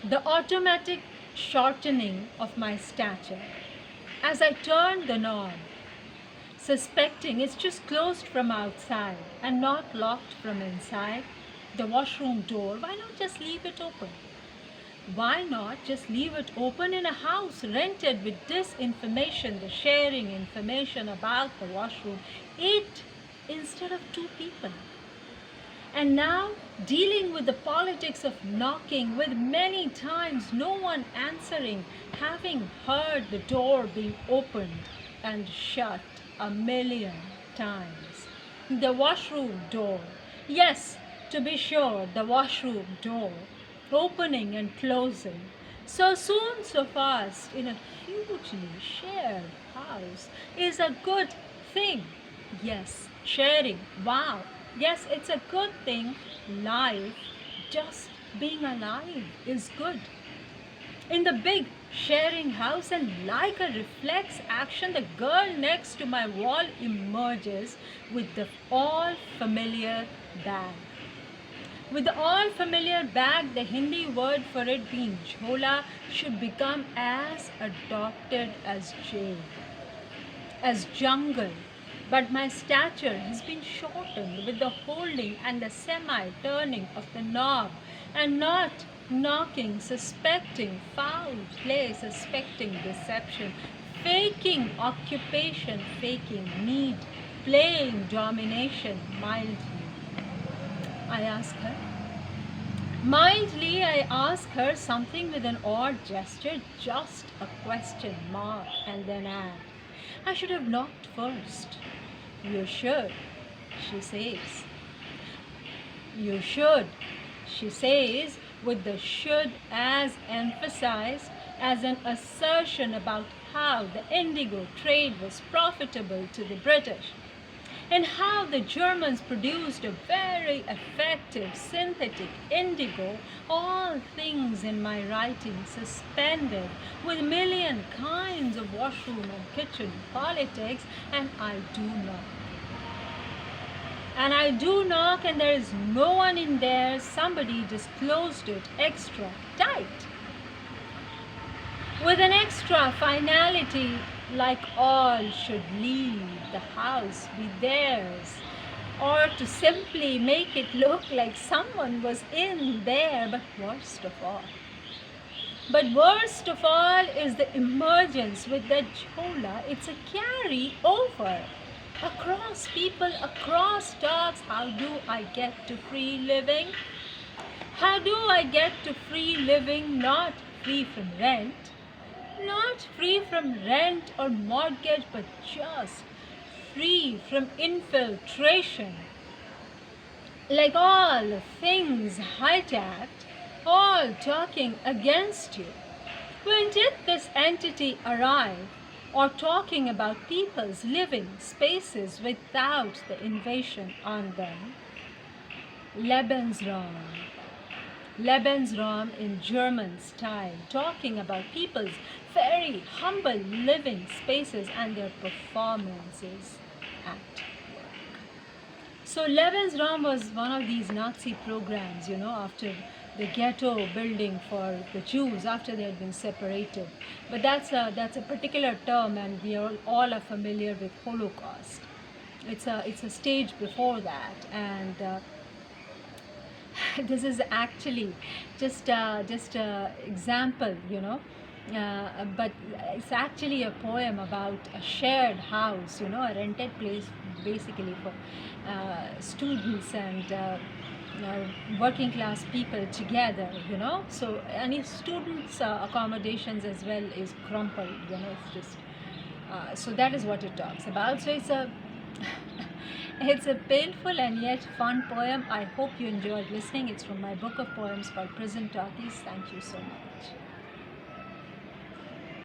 The automatic shortening of my stature as I turned the knob, suspecting it's just closed from outside and not locked from inside. The washroom door, why not just leave it open? Why not just leave it open in a house rented with this information, the sharing information about the washroom, it instead of two people? And now dealing with the politics of knocking, with many times no one answering, having heard the door being opened and shut a million times. The washroom door, yes, to be sure, the washroom door, opening and closing, so soon, so fast, in a hugely shared house, is a good thing. Yes, sharing, wow. Yes, it's a good thing. Life, just being alive, is good. In the big sharing house, and like a reflex action, the girl next to my wall emerges with the all familiar bag. With the all familiar bag, the Hindi word for it being jhola should become as adopted as jail, as jungle. But my stature has been shortened with the holding and the semi-turning of the knob, and not knocking, suspecting foul play, suspecting deception, faking occupation, faking need, playing domination mildly. I ask her. Mildly, I ask her something with an odd gesture, just a question mark, and then add, I should have knocked first. You should, she says. You should, she says, with the should as emphasized as an assertion about how the indigo trade was profitable to the British, and how the Germans produced a very effective synthetic indigo, all things in my writing suspended with a million kinds of washroom and kitchen politics, and I do knock. And I do knock, and there is no one in there. Somebody just closed it extra tight, with an extra finality, like all should leave the house, be theirs, or to simply make it look like someone was in there. But worst of all is the emergence with the jhola. It's a carry over across people, across dogs. How do I get to free living? How do I get to free living? Not free from rent, not free from rent or mortgage, but just free from infiltration. Like all things hijacked, all talking against you. When did this entity arrive? Or talking about people's living spaces without the invasion on them? Lebensraum. Lebensraum in German style, talking about people's very humble living spaces and their performances at work. So Lebensraum was one of these Nazi programs, after the ghetto building for the Jews after they had been separated. But that's a particular term, and we all are familiar with Holocaust. It's a stage before that, and this is actually just a example, but it's actually a poem about a shared house, a rented place basically for students and working class people together, so any students accommodations as well is crumpled, it's just so that is what it talks about. So it's a it's a painful and yet fun poem. I hope you enjoyed listening. It's from my book of poems called Prison Talkies. Thank you so much.